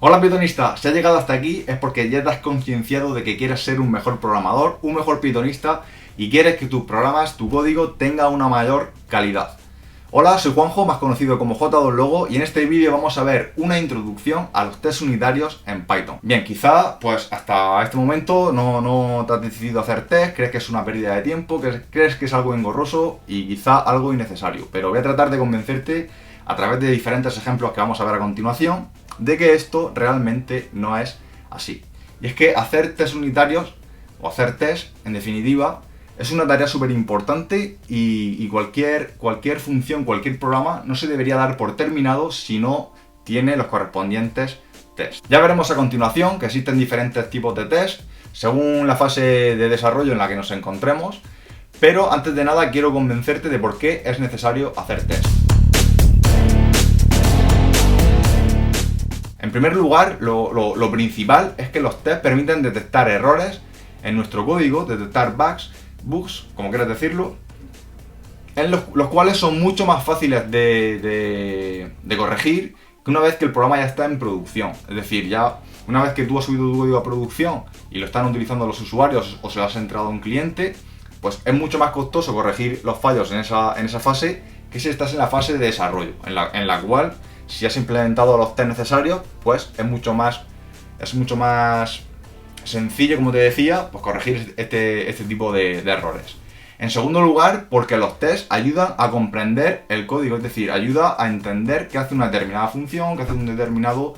Hola pitonista, si has llegado hasta aquí es porque ya te has concienciado de que quieres ser un mejor programador, un mejor pitonista y quieres que tus programas, tu código tenga una mayor calidad. Hola, soy Juanjo, más conocido como J2Logo, y en este vídeo vamos a ver una introducción a los tests unitarios en Python. Bien, quizá pues hasta este momento no te has decidido hacer test, crees que es una pérdida de tiempo, crees que es algo engorroso y quizá algo innecesario, pero voy a tratar de convencerte a través de diferentes ejemplos que vamos a ver a continuación de que esto realmente no es así. Y es que hacer test unitarios o hacer test, en definitiva, es una tarea súper importante y cualquier función, cualquier programa no se debería dar por terminado si no tiene los correspondientes tests. Ya veremos a continuación que existen diferentes tipos de test según la fase de desarrollo en la que nos encontremos, pero antes de nada quiero convencerte de por qué es necesario hacer test. En primer lugar, lo principal es que los tests permiten detectar errores en nuestro código, detectar bugs, como quieras decirlo, en los cuales son mucho más fáciles de corregir que una vez que el programa ya está en producción. Es decir, ya una vez que tú has subido tu código a producción y lo están utilizando los usuarios o se lo has entregado a un cliente, pues es mucho más costoso corregir los fallos en esa fase que si estás en la fase de desarrollo, en la cual si has implementado los test necesarios, pues es mucho más sencillo, como te decía, pues corregir este tipo de errores. En segundo lugar, porque los tests ayudan a comprender el código, es decir, ayuda a entender qué hace una determinada función, qué hace un determinado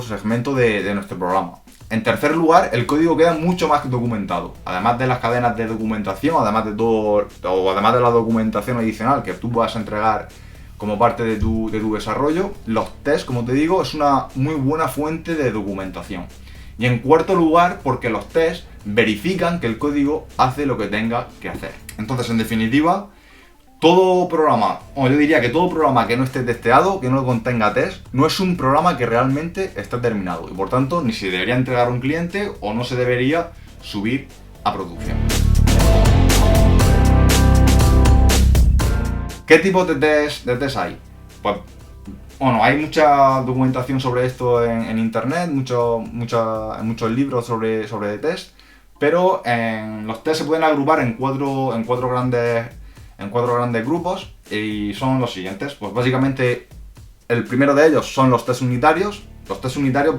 segmento de nuestro programa. En tercer lugar, el código queda mucho más documentado. Además de las cadenas de documentación, además de la documentación adicional que tú puedas entregar como parte de tu desarrollo, los tests, como te digo, es una muy buena fuente de documentación. Y en cuarto lugar, porque los tests verifican que el código hace lo que tenga que hacer. Entonces, en definitiva, todo programa, o yo diría que todo programa que no esté testeado, que no contenga test, no es un programa que realmente está terminado. Y por tanto, ni se debería entregar a un cliente o no se debería subir a producción. ¿Qué tipos de test hay? Pues, bueno, hay mucha documentación sobre esto en internet, en muchos libros sobre test, pero los test se pueden agrupar en cuatro grandes grupos y son los siguientes. Pues básicamente el primero de ellos son los test unitarios. Los test unitarios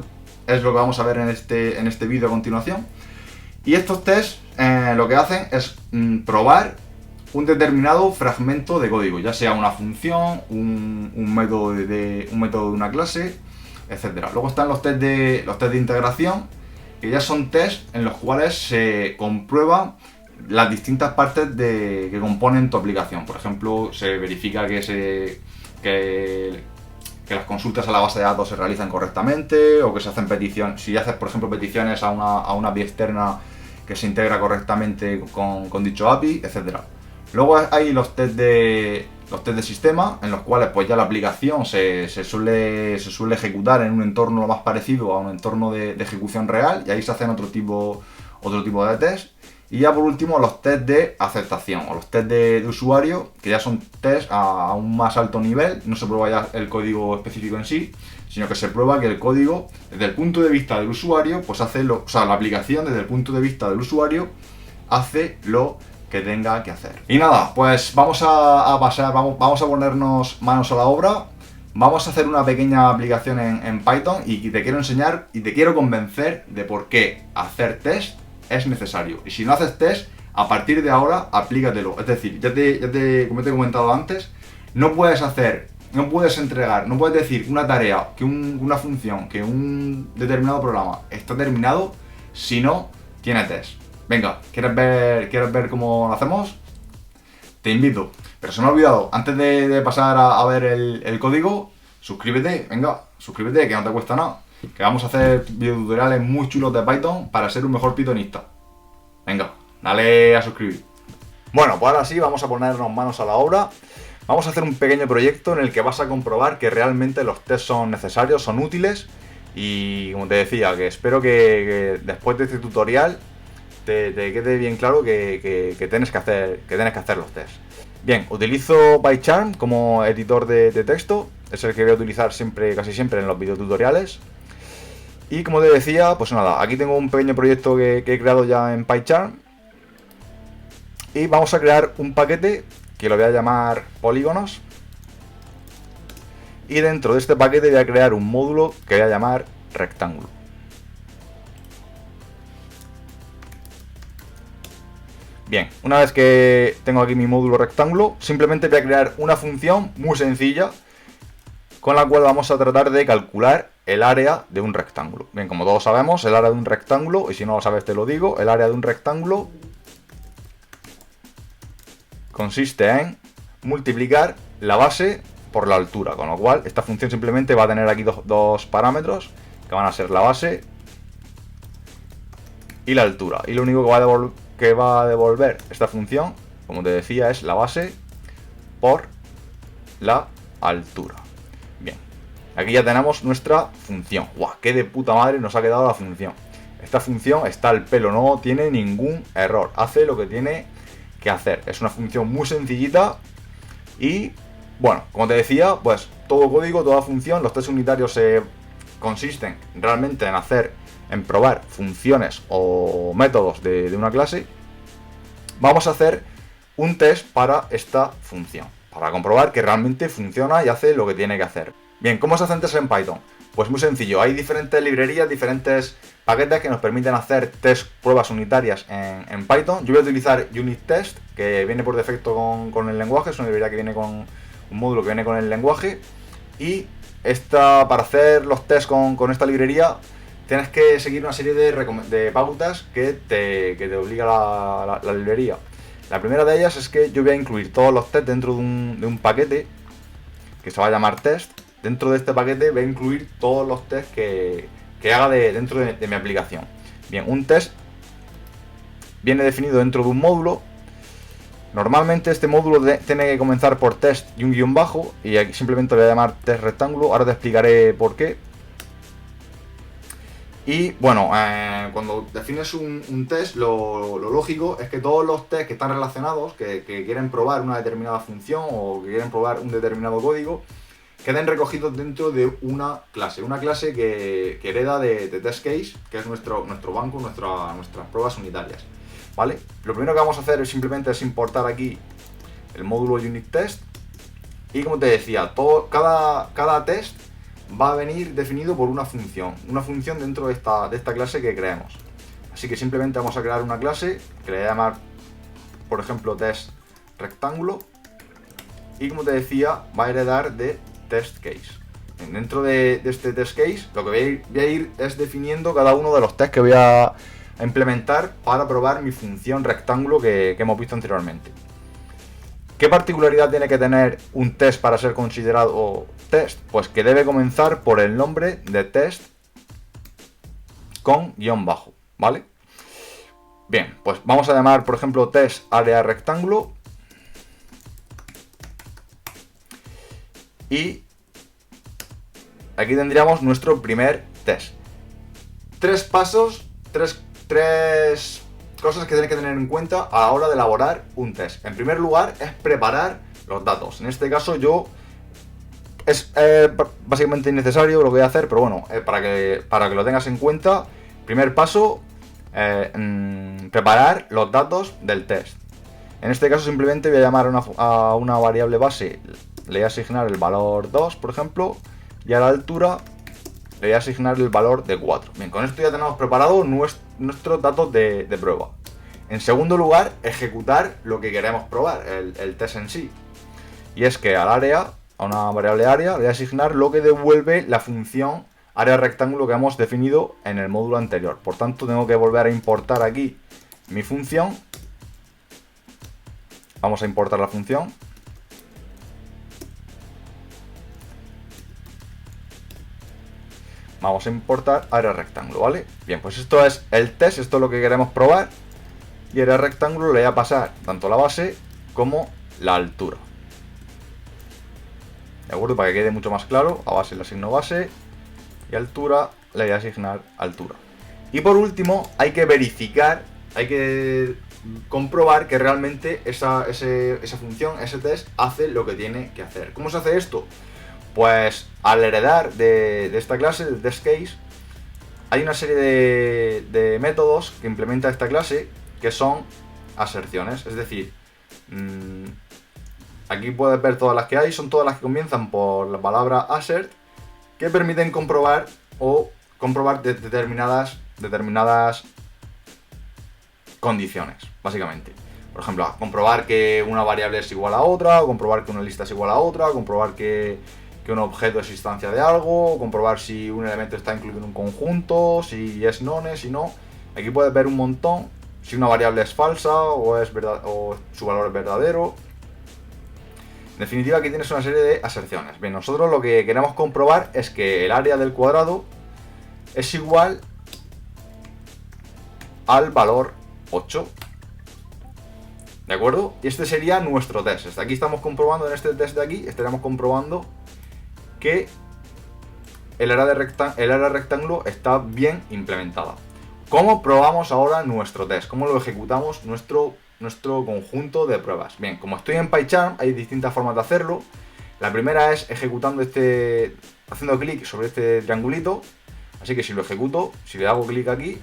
es lo que vamos a ver en este vídeo a continuación. Y estos tests lo que hacen es probar un determinado fragmento de código, ya sea una función, un método de una clase, etc. Luego están los test de integración, que ya son tests en los cuales se comprueban las distintas partes que componen tu aplicación. Por ejemplo, se verifica que las consultas a la base de datos se realizan correctamente, o que se hacen peticiones. Si haces, por ejemplo, peticiones a una API externa, que se integra correctamente con dicho API, etc. Luego hay los test de sistema, en los cuales pues ya la aplicación se suele ejecutar en un entorno lo más parecido a un entorno de ejecución real, y ahí se hacen otro tipo de test. Y ya por último los test de aceptación o los test de usuario, que ya son test a un más alto nivel. No se prueba ya el código específico en sí, sino que se prueba que el código, desde el punto de vista del usuario, pues la aplicación desde el punto de vista del usuario hace lo que tenga que hacer. Y nada, pues vamos a ponernos manos a la obra. Vamos a hacer una pequeña aplicación en Python y te quiero enseñar y te quiero convencer de por qué hacer test es necesario. Y si no haces test, a partir de ahora aplícatelo. Es decir, como te he comentado antes, no puedes entregar, no puedes decir una tarea, una función, que un determinado programa está terminado si no tiene test. Venga, ¿quieres ver cómo lo hacemos? Te invito. Pero se me ha olvidado, antes de pasar a ver el código, suscríbete, que no te cuesta nada. Que vamos a hacer videotutoriales muy chulos de Python para ser un mejor pythonista. Venga, dale a suscribir. Bueno, pues ahora sí, vamos a ponernos manos a la obra. Vamos a hacer un pequeño proyecto en el que vas a comprobar que realmente los tests son necesarios, son útiles. Y como te decía, que espero que después de este tutorial te quede bien claro que tienes que hacer los tests. Bien, utilizo PyCharm como editor de texto es el que voy a utilizar siempre, casi siempre en los videotutoriales. Y como te decía, pues nada, aquí tengo un pequeño proyecto que he creado ya en PyCharm. Y vamos a crear un paquete que lo voy a llamar polígonos. Y dentro de este paquete voy a crear un módulo que voy a llamar rectángulo. Bien, una vez que tengo aquí mi módulo rectángulo, simplemente voy a crear una función muy sencilla con la cual vamos a tratar de calcular el área de un rectángulo. Bien, como todos sabemos, el área de un rectángulo, y si no lo sabes te lo digo, el área de un rectángulo consiste en multiplicar la base por la altura, con lo cual esta función simplemente va a tener aquí dos parámetros que van a ser la base y la altura. Y lo único que va a devolver esta función, como te decía, es la base por la altura. Bien, aquí ya tenemos nuestra función. ¡Guau! ¡Qué de puta madre nos ha quedado la función! Esta función está al pelo, no tiene ningún error, hace lo que tiene que hacer. Es una función muy sencillita y, bueno, como te decía, pues todo código, toda función, los test unitarios consisten realmente en probar funciones o métodos de una clase. Vamos a hacer un test para esta función, para comprobar que realmente funciona y hace lo que tiene que hacer. Bien, ¿cómo se hacen test en Python? Pues muy sencillo, hay diferentes librerías, diferentes paquetes que nos permiten hacer pruebas unitarias en Python. Yo voy a utilizar Unit Test, que viene por defecto con el lenguaje, es una librería que viene con un módulo que viene con el lenguaje. Y para hacer los tests con esta librería tienes que seguir una serie de pautas que te obliga la librería. La primera de ellas es que yo voy a incluir todos los tests dentro de un paquete que se va a llamar test. Dentro de este paquete voy a incluir todos los tests que haga dentro de mi aplicación. Bien, un test viene definido dentro de un módulo. Normalmente este módulo tiene que comenzar por test y un guión bajo, y aquí simplemente lo voy a llamar test rectángulo. Ahora te explicaré por qué. Y bueno, cuando defines un test, lo lógico es que todos los tests que están relacionados, que quieren probar una determinada función o que quieren probar un determinado código, queden recogidos dentro de una clase que hereda de test case, que es nuestro banco, nuestras pruebas unitarias, ¿vale? Lo primero que vamos a hacer simplemente es importar aquí el módulo unit test, y como te decía, cada test va a venir definido por una función dentro de esta clase que creemos. Así que simplemente vamos a crear una clase que le voy a llamar, por ejemplo, test rectángulo, y como te decía, va a heredar de test case. Dentro de este test case, lo que voy a ir es definiendo cada uno de los tests que voy a implementar para probar mi función rectángulo que hemos visto anteriormente. ¿Qué particularidad tiene que tener un test para ser considerado test? Pues que debe comenzar por el nombre de test con guión bajo, ¿vale? Bien, pues vamos a llamar, por ejemplo, test área rectángulo. Y aquí tendríamos nuestro primer test. Tres cosas que tenéis que tener en cuenta a la hora de elaborar un test. En primer lugar, es preparar los datos. En este caso es básicamente innecesario lo que voy a hacer, pero bueno, para que lo tengas en cuenta, primer paso, preparar los datos del test. En este caso simplemente voy a llamar a una variable base, le voy a asignar el valor 2, por ejemplo, y a la altura le voy a asignar el valor de 4. Bien, con esto ya tenemos preparado nuestros datos de prueba. En segundo lugar, ejecutar lo que queremos probar, el test en sí. Y es que al área, a una variable área, le voy a asignar lo que devuelve la función área rectángulo que hemos definido en el módulo anterior. Por tanto, tengo que volver a importar aquí mi función. Vamos a importar la función. Vamos a importar área rectángulo, ¿vale? Bien, pues esto es el test, esto es lo que queremos probar. Y área rectángulo le voy a pasar tanto la base como la altura. ¿De acuerdo? Para que quede mucho más claro, a base le asigno base y altura le voy a asignar altura. Y por último, hay que verificar, hay que comprobar que realmente esa función, ese test, hace lo que tiene que hacer. ¿Cómo se hace esto? Pues al heredar de esta clase, de testCase, hay una serie de métodos que implementa esta clase que son aserciones. Es decir, aquí puedes ver todas las que hay, son todas las que comienzan por la palabra assert, que permiten comprobar determinadas condiciones, básicamente. Por ejemplo, comprobar que una variable es igual a otra, o comprobar que una lista es igual a otra, o comprobar que un objeto es instancia de algo, o comprobar si un elemento está incluido en un conjunto, si es none, si no. Aquí puedes ver un montón, si una variable es falsa o es verdad, o su valor es verdadero. En definitiva, aquí tienes una serie de aserciones. Bien, nosotros lo que queremos comprobar es que el área del cuadrado es igual al valor 8. ¿De acuerdo? Y este sería nuestro test. Hasta aquí estamos comprobando, en este test de aquí, estaremos comprobando que el área rectángulo está bien implementada. ¿Cómo probamos ahora nuestro test? ¿Cómo lo ejecutamos nuestro conjunto de pruebas? Bien, como estoy en PyCharm, hay distintas formas de hacerlo. La primera es ejecutando haciendo clic sobre este triangulito. Así que si lo ejecuto, si le hago clic aquí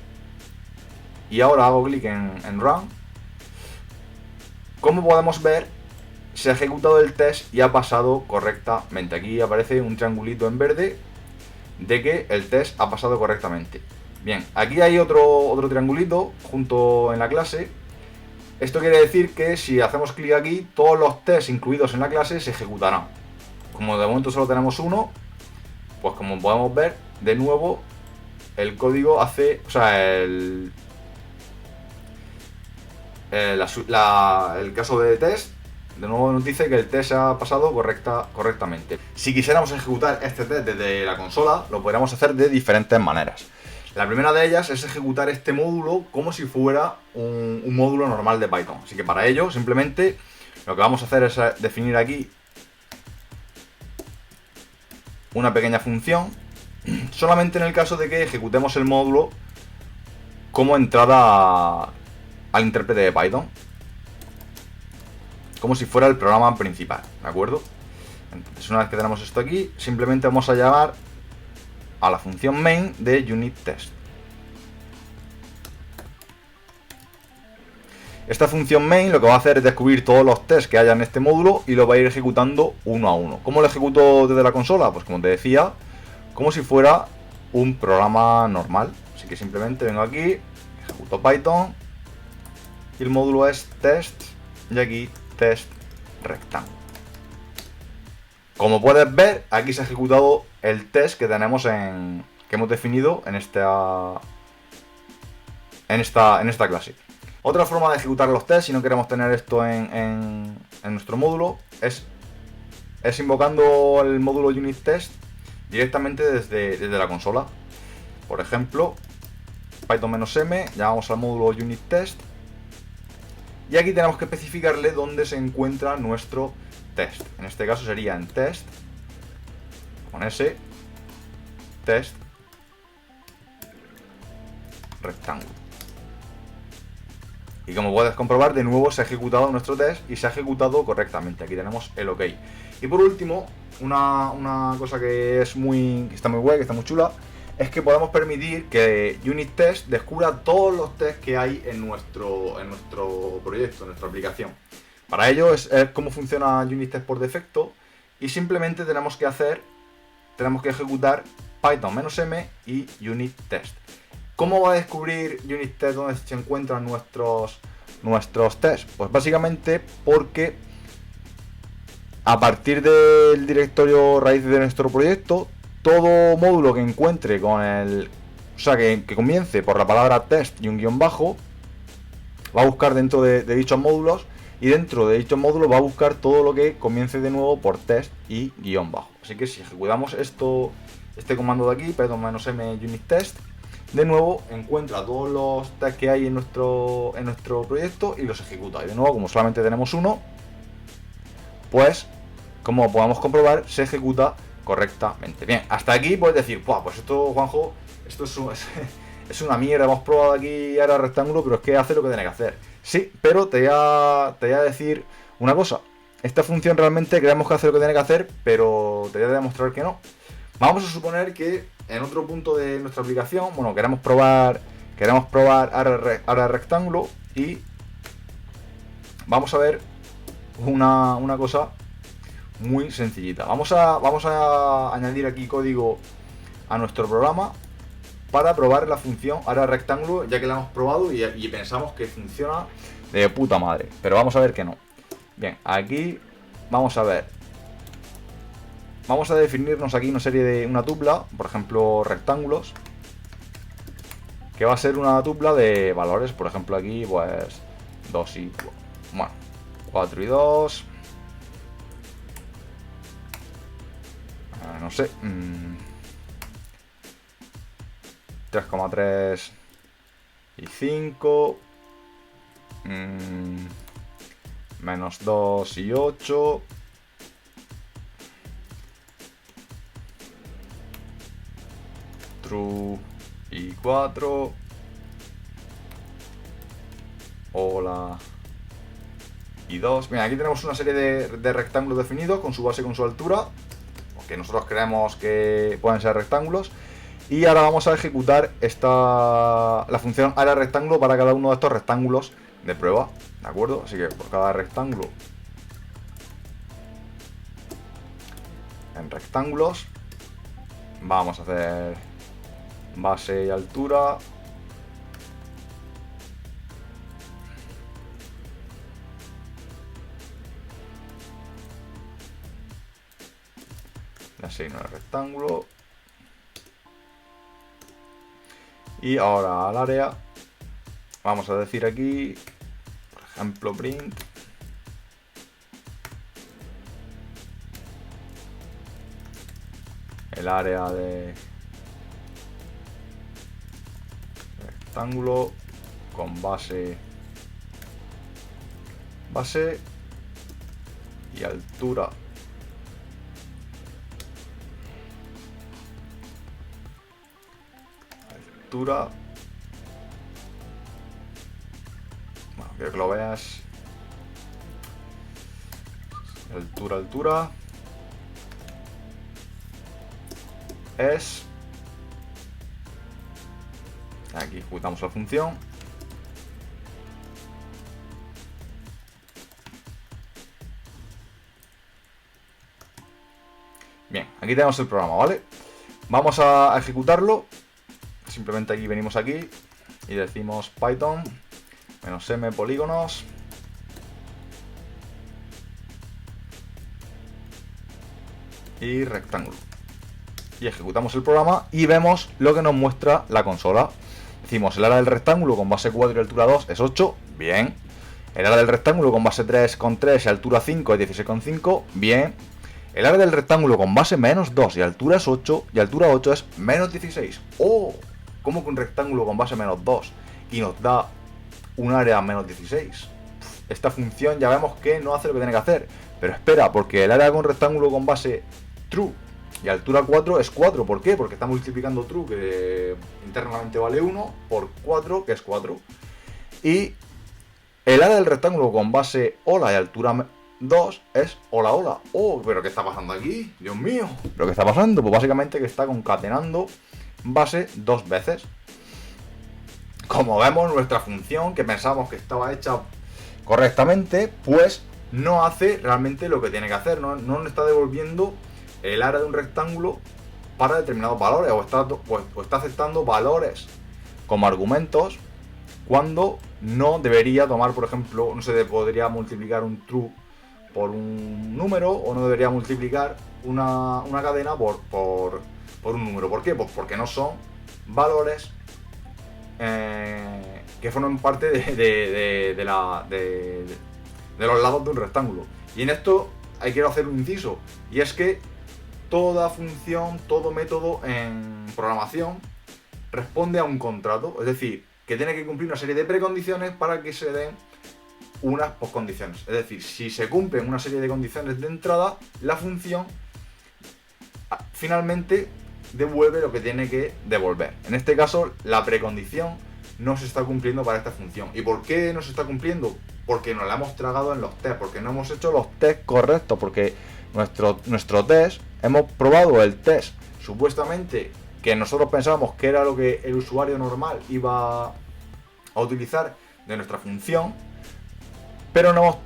y ahora hago clic en Run, como podemos ver, se ha ejecutado el test y ha pasado correctamente. Aquí aparece un triangulito en verde de que el test ha pasado correctamente. Bien, aquí hay otro triangulito junto en la clase. Esto quiere decir que si hacemos clic aquí, todos los tests incluidos en la clase se ejecutarán. Como de momento solo tenemos uno, pues como podemos ver, de nuevo el código hace, o sea, el caso de test, de nuevo nos dice que el test ha pasado correctamente. Si quisiéramos ejecutar este test desde la consola, lo podríamos hacer de diferentes maneras. La primera de ellas es ejecutar este módulo como si fuera un módulo normal de Python. Así que para ello, simplemente, lo que vamos a hacer es definir aquí una pequeña función, solamente en el caso de que ejecutemos el módulo como entrada al intérprete de Python, como si fuera el programa principal, ¿de acuerdo? Entonces, una vez que tenemos esto aquí, simplemente vamos a llamar a la función main de UnitTest. Esta función main lo que va a hacer es descubrir todos los tests que haya en este módulo y lo va a ir ejecutando uno a uno. ¿Cómo lo ejecuto desde la consola? Pues como te decía, como si fuera un programa normal. Así que simplemente vengo aquí, ejecuto Python y el módulo es test y aquí test rectángulo. Como puedes ver, aquí se ha ejecutado el test que tenemos que hemos definido en esta clase. Otra forma de ejecutar los tests, si no queremos tener esto en nuestro módulo, es invocando el módulo UnitTest directamente desde la consola. Por ejemplo, Python-m, llamamos al módulo UnitTest y aquí tenemos que especificarle dónde se encuentra nuestro test. En este caso sería en test, con S, test, rectángulo. Y como puedes comprobar, de nuevo se ha ejecutado nuestro test y se ha ejecutado correctamente. Aquí tenemos el OK. Y por último, una cosa que está muy guay, que está muy chula, es que podemos permitir que UnitTest descubra todos los tests que hay en nuestro proyecto, en nuestra aplicación. Para ello es cómo funciona UnitTest por defecto y simplemente tenemos que ejecutar Python-m y UnitTest. ¿Cómo va a descubrir UnitTest dónde se encuentran nuestros tests? Pues básicamente porque a partir del directorio raíz de nuestro proyecto, todo módulo que encuentre que comience por la palabra test y un guión bajo, va a buscar dentro de dichos módulos y dentro de dichos módulos va a buscar todo lo que comience de nuevo por test y guión bajo. Así que si ejecutamos este comando de aquí, python-m UnitTest, de nuevo encuentra todos los tests que hay en nuestro proyecto y los ejecuta. Y de nuevo, como solamente tenemos uno, pues como podamos comprobar, se ejecuta correctamente. Bien, hasta aquí puedes decir, pues esto, Juanjo, esto es una mierda, hemos probado aquí área rectángulo, pero es que hace lo que tiene que hacer. Sí, pero te voy a decir una cosa. esta función realmente creemos que hace lo que tiene que hacer, pero te voy a demostrar que no. Vamos a suponer que en otro punto de nuestra aplicación, bueno, queremos probar área rectángulo y vamos a ver una cosa muy sencillita. Vamos a añadir aquí código a nuestro programa para probar la función área rectángulo, ya que la hemos probado y pensamos que funciona de puta madre, pero vamos a ver que no. Bien, aquí vamos a ver. Vamos a definirnos aquí una tupla, por ejemplo, rectángulos, que va a ser una tupla de valores, por ejemplo aquí, pues 2 y... bueno, 4 y 2... no sé... 3,3 y 5... menos 2 y 8... true y 4... hola y 2. Mira, aquí tenemos una serie de rectángulos definidos con su base y con su altura, que nosotros creemos que pueden ser rectángulos. Y ahora vamos a ejecutar la función área rectángulo para cada uno de estos rectángulos de prueba, ¿de acuerdo? Así que por cada rectángulo en rectángulos vamos a hacer base y altura. Le asigno el rectángulo. Y ahora al área vamos a decir aquí, por ejemplo, print el área de rectángulo con base y altura bueno, quiero que lo veas. Altura es, aquí ejecutamos la función. Bien, aquí tenemos el programa, ¿vale? Vamos a ejecutarlo. Simplemente aquí venimos aquí y decimos Python -m polígonos y rectángulo. Y ejecutamos el programa y vemos lo que nos muestra la consola. Decimos el área del rectángulo con base 4 y altura 2 es 8, bien. El área del rectángulo con base 3,3 y altura 5 es 16,5, bien. El área del rectángulo con base menos 2 y altura es 8 y altura 8 es menos 16. ¡Oh! ¿Cómo que un rectángulo con base menos 2 y nos da un área menos 16? Esta función ya vemos que no hace lo que tiene que hacer. Pero espera, porque el área con rectángulo con base true y altura 4 es 4. ¿Por qué? Porque está multiplicando true, que internamente vale 1, por 4, que es 4. Y el área del rectángulo con base hola y altura 2 es hola, hola. Oh, pero ¿qué está pasando aquí? Dios mío. ¿Pero qué está pasando? Pues básicamente que está concatenando base 2 veces. Como vemos, nuestra función, que pensamos que estaba hecha correctamente, pues no hace realmente lo que tiene que hacer. No nos está devolviendo el área de un rectángulo para determinados valores, o está aceptando valores como argumentos cuando no debería tomar, por ejemplo, no se podría multiplicar un true por un número, o no debería multiplicar una cadena por un número. ¿Por qué? Pues porque no son valores que forman parte de los lados de un rectángulo. Y en esto quiero hacer un inciso, y es que toda función, todo método en programación responde a un contrato, es decir, que tiene que cumplir una serie de precondiciones para que se den unas postcondiciones. Es decir, si se cumplen una serie de condiciones de entrada, la función finalmente devuelve lo que tiene que devolver. En este caso, la precondición no se está cumpliendo para esta función. ¿Y por qué no se está cumpliendo? porque nos la hemos tragado en los test, porque no hemos hecho los test correctos, porque nuestro test, hemos probado el test supuestamente que nosotros pensábamos que era lo que el usuario normal iba a utilizar de nuestra función, pero no hemos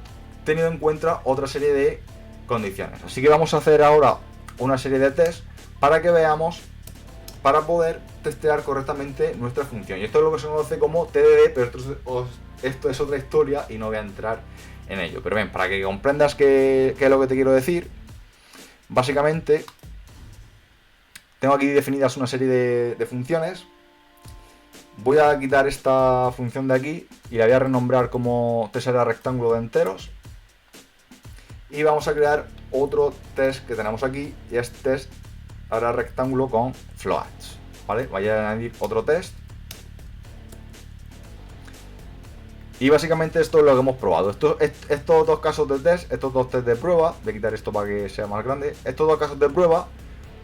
tenido en cuenta otra serie de condiciones. Así que vamos a hacer ahora una serie de tests para que veamos, para poder testear correctamente nuestra función. Y esto es lo que se conoce como TDD, pero esto es otra historia y no voy a entrar en ello. Pero bien, para que comprendas qué es lo que te quiero decir, básicamente tengo aquí definidas una serie de funciones. Voy a quitar esta función de aquí y la voy a renombrar como test área rectángulo de enteros. Y vamos a crear otro test que tenemos aquí, y es test área rectángulo con floats, ¿vale? Voy a añadir otro test. Y básicamente esto es lo que hemos probado. Estos dos casos de test, estos dos test de prueba, voy a quitar esto para que sea más grande. Estos dos casos de prueba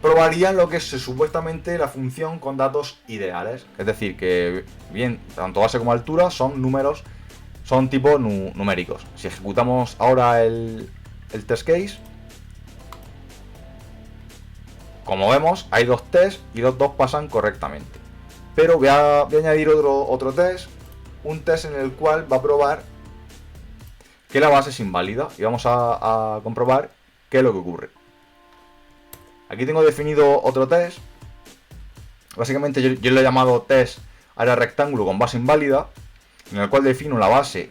probarían lo que es supuestamente la función con datos ideales. Es decir, que bien, tanto base como altura son números, son tipo numéricos. Si ejecutamos ahora el test case, como vemos, hay dos tests y los dos pasan correctamente. Pero voy a añadir otro test, un test en el cual va a probar que la base es inválida, y vamos a comprobar qué es lo que ocurre. Aquí tengo definido otro test. Básicamente yo lo he llamado test área rectángulo con base inválida, en el cual defino la base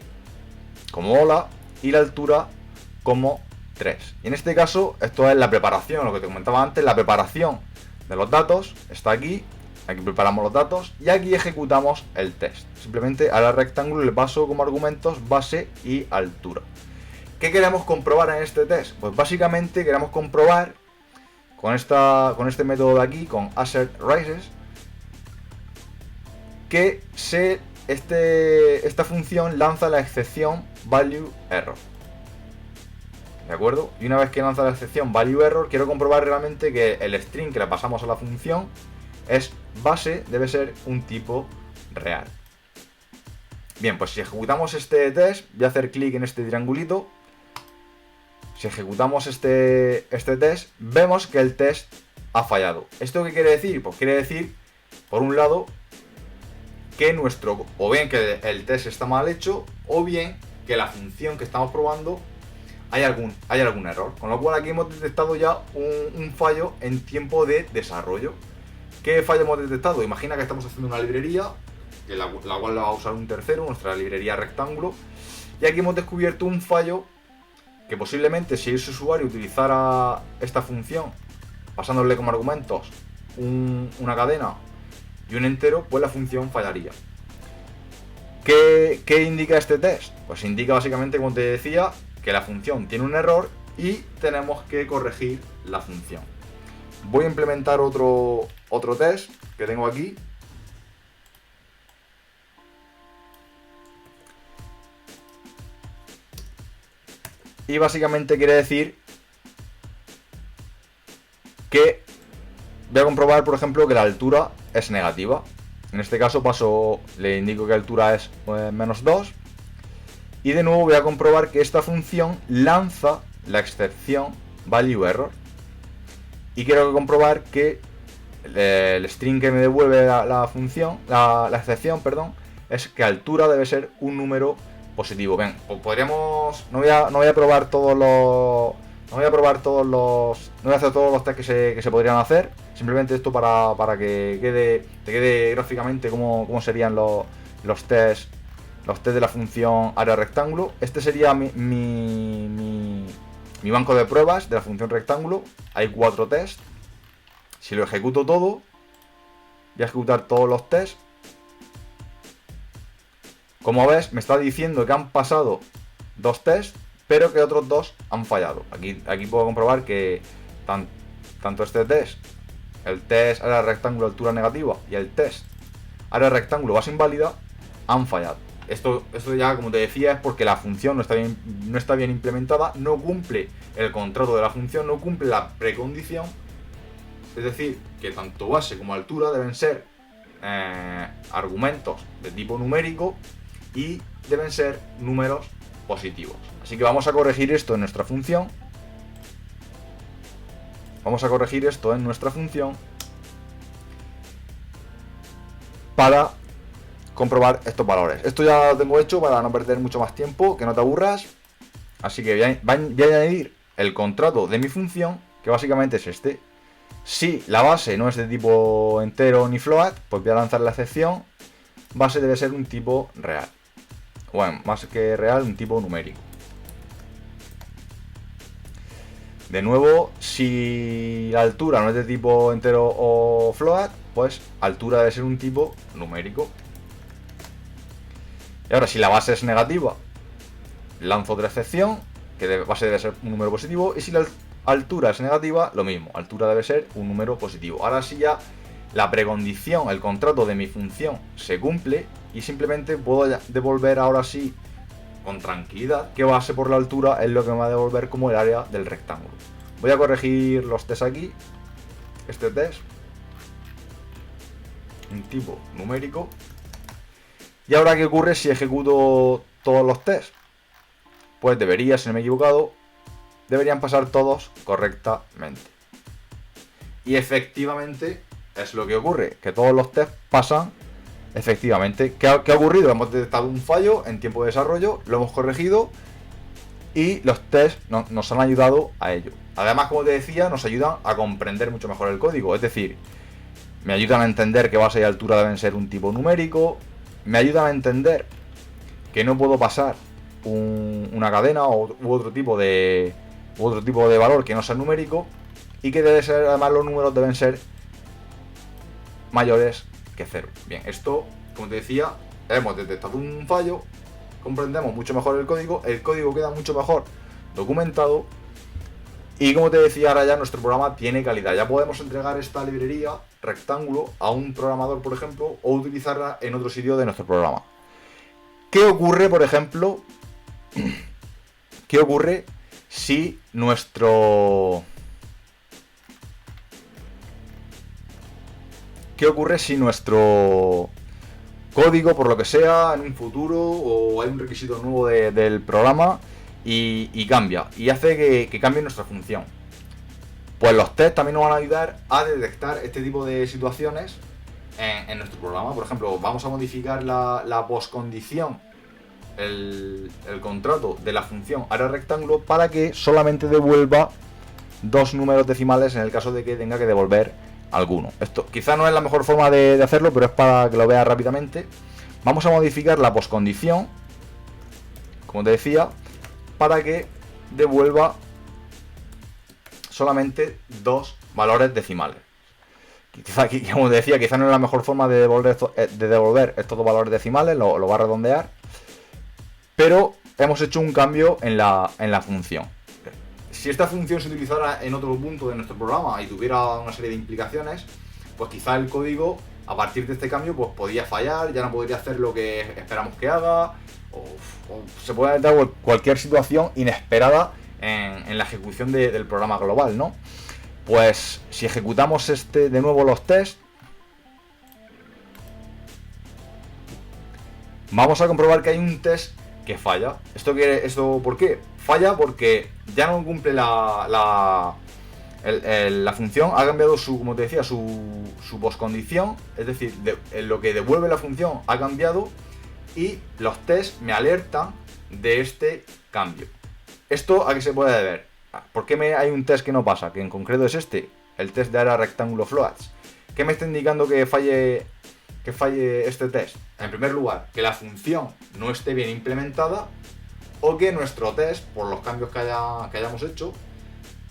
como hola y la altura como 3. Y en este caso, esto es la preparación, lo que te comentaba antes, la preparación de los datos. Está aquí preparamos los datos y aquí ejecutamos el test. Simplemente área rectángulo le paso como argumentos base y altura. ¿Qué queremos comprobar en este test? Pues básicamente queremos comprobar con este método de aquí, con assertRaises, que esta función lanza la excepción valueError. ¿De acuerdo? Y una vez que lanza la excepción valueError, quiero comprobar realmente que el string que le pasamos a la función es base, debe ser un tipo real. Bien, pues si ejecutamos este test, voy a hacer clic en este triangulito. Si ejecutamos este test, vemos que el test ha fallado. ¿Esto qué quiere decir? Pues quiere decir, por un lado, que o bien que el test está mal hecho, o bien que la función que estamos probando hay algún error. Con lo cual aquí hemos detectado ya un fallo en tiempo de desarrollo. ¿Qué fallo hemos detectado? Imagina que estamos haciendo una librería, la cual la va a usar un tercero, nuestra librería rectángulo, y aquí hemos descubierto un fallo que posiblemente si ese usuario utilizara esta función pasándole como argumentos una cadena y un entero, pues la función fallaría. ¿Qué indica este test? Pues indica básicamente, como te decía, que la función tiene un error y tenemos que corregir la función. Voy a implementar otro test que tengo aquí. Y básicamente quiere decir que voy a comprobar, por ejemplo, que la altura es negativa. En este caso le indico que la altura es menos 2. Y de nuevo voy a comprobar que esta función lanza la excepción valueError. Y quiero comprobar que el string que me devuelve la excepción, es que altura debe ser un número positivo. Bien, pues podríamos. No voy a probar todos los. No voy a probar todos los. No voy a hacer todos los tests que se podrían hacer. Simplemente esto para que te quede gráficamente cómo serían los tests. Los tests de la función área rectángulo. Este sería mi banco de pruebas de la función rectángulo. Hay 4 tests. Si lo ejecuto todo, voy a ejecutar todos los tests. Como ves, me está diciendo que han pasado 2 tests, pero que otros 2 han fallado. Aquí puedo comprobar que tanto este test, el test área rectángulo altura negativa y el test área rectángulo base inválida, han fallado. Esto ya, como te decía, es porque la función no está bien implementada, no cumple el contrato de la función, no cumple la precondición. Es decir, que tanto base como altura deben ser argumentos de tipo numérico y deben ser números positivos. Así que vamos a corregir esto en nuestra función. Para comprobar estos valores. Esto ya lo tengo hecho para no perder mucho más tiempo, que no te aburras. Así que voy a añadir el contrato de mi función, que básicamente es este. Si la base no es de tipo entero ni float, pues voy a lanzar la excepción. Base debe ser un tipo real. Bueno, más que real, un tipo numérico. De nuevo, si la altura no es de tipo entero o float, pues altura debe ser un tipo numérico. Y ahora, si la base es negativa, lanzo otra excepción, que de base debe ser un número positivo. Y si la altura es negativa, lo mismo, altura debe ser un número positivo. Ahora sí ya la precondición, el contrato de mi función se cumple y simplemente puedo devolver ahora sí con tranquilidad que base por la altura es lo que me va a devolver como el área del rectángulo. Voy a corregir los test aquí. Este test, un tipo numérico. Y ahora, ¿qué ocurre si ejecuto todos los tests? Pues debería, si no me he equivocado, deberían pasar todos correctamente. Y efectivamente es lo que ocurre, que todos los tests pasan efectivamente. ¿Qué ha ocurrido? Hemos detectado un fallo en tiempo de desarrollo, lo hemos corregido y los tests nos han ayudado a ello. Además, como te decía, nos ayudan a comprender mucho mejor el código. Es decir, me ayudan a entender que base y altura deben ser un tipo numérico. Me ayudan a entender que no puedo pasar una cadena u otro tipo de valor que no sea numérico, y que debe ser, además los números deben ser mayores que 0. Bien, esto, como te decía, hemos detectado un fallo, comprendemos mucho mejor el código queda mucho mejor documentado y, como te decía, ahora ya nuestro programa tiene calidad. Ya podemos entregar esta librería rectángulo a un programador, por ejemplo, o utilizarla en otro sitio de nuestro programa. ¿Qué ocurre, por ejemplo? ¿Qué ocurre si nuestro código, por lo que sea, en un futuro, o hay un requisito nuevo del programa y cambia, y hace que cambie nuestra función? Pues los tests también nos van a ayudar a detectar este tipo de situaciones en nuestro programa. Por ejemplo, vamos a modificar la postcondición, el contrato de la función área rectángulo, para que solamente devuelva 2 números decimales en el caso de que tenga que devolver alguno. Esto quizá no es la mejor forma de hacerlo, pero es para que lo veas rápidamente. Vamos a modificar la postcondición, como te decía, para que devuelva solamente 2 valores decimales. Quizá, como te decía, quizá no es la mejor forma de devolver estos 2 valores decimales, lo va a redondear, pero hemos hecho un cambio en la función. Si esta función se utilizara en otro punto de nuestro programa y tuviera una serie de implicaciones, pues quizá el código, a partir de este cambio, pues podía fallar, ya no podría hacer lo que esperamos que haga, o se puede dar cualquier situación inesperada en la ejecución del programa global, ¿no? Pues si ejecutamos de nuevo los tests, vamos a comprobar que hay un test que falla. ¿Esto por qué? Falla porque ya no cumple la función, ha cambiado como te decía, su postcondición, es decir, lo que devuelve la función ha cambiado, y los tests me alertan de este cambio. ¿Esto a qué se puede deber? ¿Por qué hay un test que no pasa? Que en concreto es el test de área rectángulo floats. ¿Qué me está indicando que falle este test? En primer lugar, que la función no esté bien implementada, o que nuestro test, por los cambios que hayamos hecho,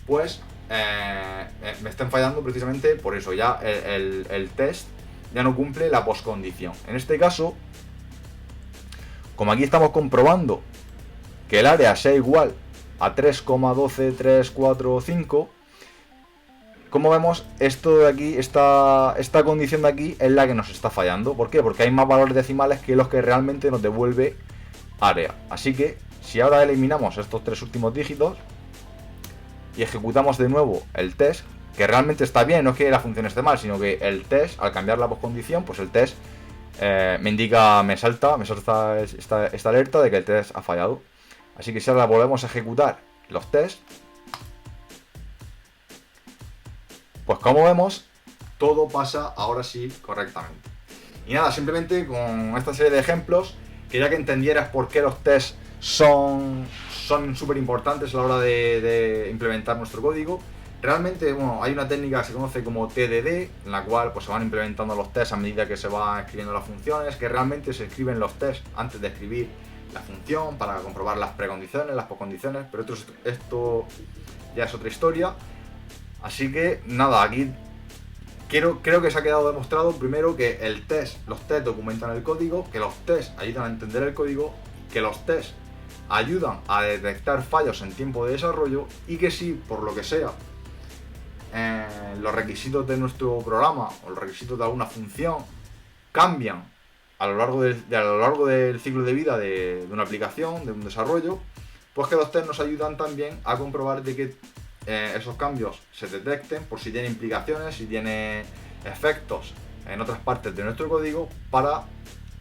pues me estén fallando precisamente por eso. Ya el test ya no cumple la postcondición. En este caso, como aquí estamos comprobando que el área sea igual a 3,12345, como vemos, esto de aquí, esta condición de aquí es la que nos está fallando. ¿Por qué? Porque hay más valores decimales que los que realmente nos devuelve área. Así que si ahora eliminamos estos 3 últimos dígitos y ejecutamos de nuevo el test, que realmente está bien, no es que la función esté mal, sino que el test, al cambiar la postcondición, pues el test me salta esta alerta de que el test ha fallado. Así que si ahora volvemos a ejecutar los tests, pues como vemos, todo pasa ahora sí correctamente. Y nada, simplemente con esta serie de ejemplos, quería que entendieras por qué los tests son súper importantes a la hora de implementar nuestro código. Realmente, bueno, hay una técnica que se conoce como TDD, en la cual pues, se van implementando los tests a medida que se van escribiendo las funciones, que realmente se escriben los tests antes de escribir la función para comprobar las precondiciones, las postcondiciones, pero esto ya es otra historia. Así que nada, aquí creo que se ha quedado demostrado primero que los tests documentan el código, que los tests ayudan a entender el código, que los tests ayudan a detectar fallos en tiempo de desarrollo y que si por lo que sea los requisitos de nuestro programa o los requisitos de alguna función cambian a lo largo del ciclo de vida de una aplicación, de un desarrollo, pues que los tests nos ayudan también a comprobar de que esos cambios se detecten por si tiene implicaciones, si tiene efectos en otras partes de nuestro código, para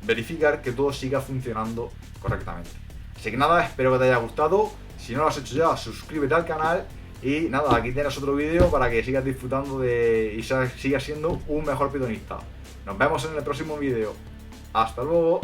verificar que todo siga funcionando correctamente. Así que nada, espero que te haya gustado. Si no lo has hecho ya, suscríbete al canal. Y nada, aquí tienes otro vídeo para que sigas disfrutando y sigas siendo un mejor pitonista. Nos vemos en el próximo vídeo. Hasta luego.